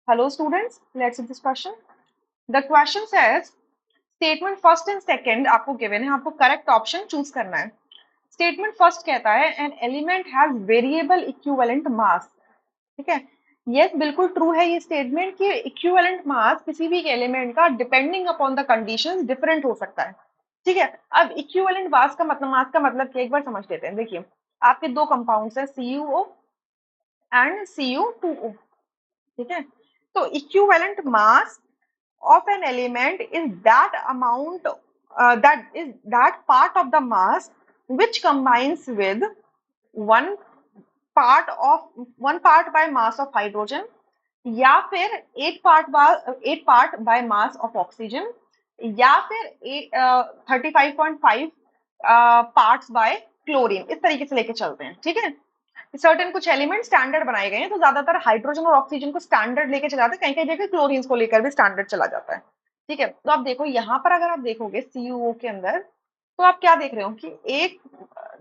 Hello students, let's see this question. The question says statement first and second आपको given है, आपको correct option choose करना है. Statement first कहता है an element has variable equivalent mass. ठीक है, yes बिल्कुल ट्रू है ये स्टेटमेंट कि इक्विवेलेंट मास किसी भी एलिमेंट का depending upon the conditions different हो सकता है. ठीक है, अब इक्विवेलेंट मास का मतलब क्या, एक बार समझ लेते हैं. देखिए आपके दो कंपाउंड्स है CuO एंड Cu2O. ठीक है, तो equivalent mass of an element is that amount that part of the mass which combines with one one part by mass of hydrogen या फिर 8 part by mass of oxygen या फिर 35.5 parts bye chlorine. इस तरीके से लेके चलते हैं. ठीक है, सर्टेन कुछ एलिमेंट स्टैंडर्ड बनाए गए हैं, तो ज्यादातर हाइड्रोजन और ऑक्सीजन को स्टैंडर्ड लेके चलाते हैं, कहीं कहीं जगह क्लोरीन को लेकर भी स्टैंडर्ड चला जाता है. ठीक है, तो आप देखो यहाँ पर अगर आप देखोगे CuO के अंदर, तो आप क्या देख रहे हो कि एक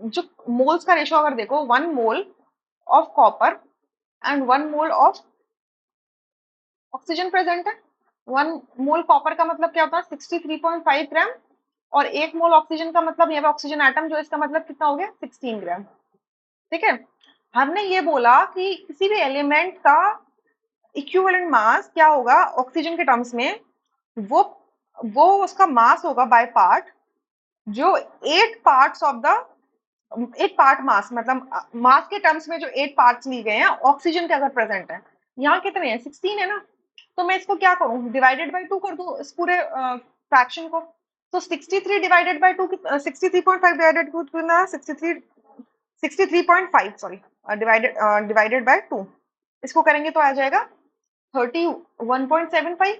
जो मोल्स का रेशो अगर देखो 1 mole of copper and 1 mole of oxygen present है. 1 मोल कॉपर का मतलब क्या होता है 63.5 ग्राम, और 1 मोल ऑक्सीजन का मतलब यहाँ पे ऑक्सीजन एटम जो, इसका मतलब कितना हो गया 16 ग्राम. ठीक है, हमने ये बोला कि किसी भी एलिमेंट का इक्विवेलेंट मास क्या होगा ऑक्सीजन के टर्म्स में, वो वो उसका मास होगा बाय पार्ट जो 8 पार्ट्स ऑफ द 8 पार्ट मास, मतलब मास के टर्म्स में जो 8 पार्ट्स लिए गए हैं ऑक्सीजन के अगर प्रेजेंट है. यहाँ कितने हैं 16 है ना, तो मैं इसको क्या करूं डिवाइडेड बाय 2 कर दूं इस पूरे फ्रैक्शन को. तो 63 डिवाइडेड बाय 2 63.5 डिवाइडेड कितना 63.5 सॉरी डिवाइडेड बाय 2, इसको करेंगे तो आ जाएगा 31.75,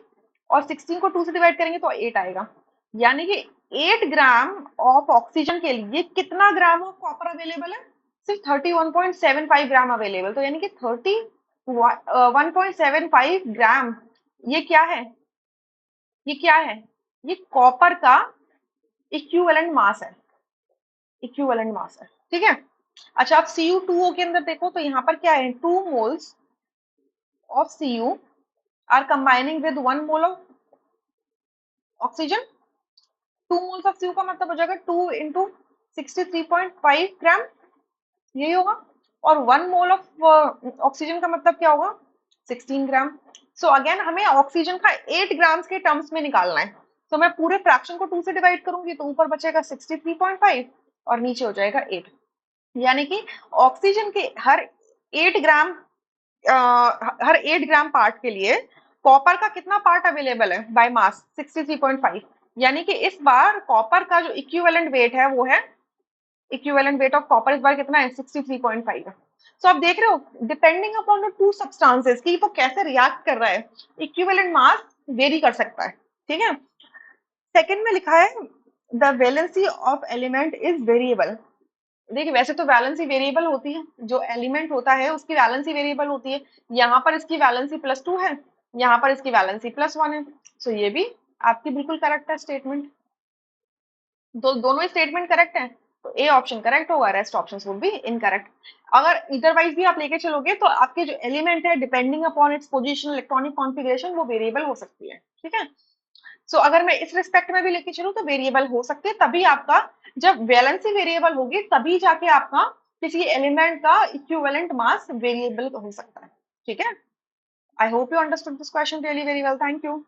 और 16 को 2 से डिवाइड करेंगे तो 8 आएगा. यानी कि 8 ग्राम ऑफ ऑक्सीजन के लिए कितना ग्राम ऑफ कॉपर अवेलेबल है, सिर्फ 31.75 ग्राम अवेलेबल. तो यानी कि 31.75 ग्राम ये क्या है, ये क्या है, ये कॉपर का इक्विवेलेंट मास है, इक्विवेलेंट मास है. ठीक है, अच्छा आप Cu2O के अंदर देखो तो यहाँ पर क्या है 2 moles of Cu are combining with 1 mole of oxygen. 2 moles of Cu का मतलब हो जाएगा 2 इंटू 63.5 ग्राम, यही होगा. और 1 मोल ऑफ ऑक्सीजन का मतलब क्या होगा 16 ग्राम. सो अगेन हमें ऑक्सीजन का 8 ग्राम्स के टर्म्स में निकालना है. तो मैं पूरे फ्रैक्शन को 2 से डिवाइड करूंगी तो ऊपर बचेगा 63.5 और नीचे हो जाएगा 8. यानी कि ऑक्सीजन के हर 8 ग्राम हर 8 ग्राम पार्ट के लिए कॉपर का कितना पार्ट अवेलेबल है बाय मास 63.5. यानी कि इस बार कॉपर का जो इक्विवेलेंट वेट है वो है, इक्विवेलेंट वेट ऑफ कॉपर इस बार कितना है 63.5 है. सो आप देख रहे हो depending upon the two substances कि वो कैसे रिएक्ट कर रहा है, इक्विवेलेंट मास वेरी कर सकता है. ठीक है, सेकंड में लिखा है the valency of element is variable. देखिए वैसे तो वैलेंसी वेरिएबल होती है, जो एलिमेंट होता है उसकी वैलेंसी वेरिएबल होती है. यहाँ पर इसकी वैलेंसी +2 है, यहाँ पर इसकी वैलेंसी +1 है. सो ये भी आपकी बिल्कुल करेक्ट है स्टेटमेंट. दोनों ही स्टेटमेंट करेक्ट है, तो ए ऑप्शन करेक्ट होगा, rest options would be incorrect. अगर इधरवाइज भी आप लेके चलोगे तो आपके जो एलिमेंट है depending upon its position electronic configuration वो वेरिएबल हो सकती है. ठीक है, सो अगर मैं इस रिस्पेक्ट में भी लेके चलूं तो वेरिएबल हो सकते हैं, तभी आपका जब वैलेंसी वेरिएबल होगी तभी जाके आपका किसी एलिमेंट का इक्विवेलेंट मास वेरिएबल हो सकता है. ठीक है, I hope you understood this question really very well. Thank you.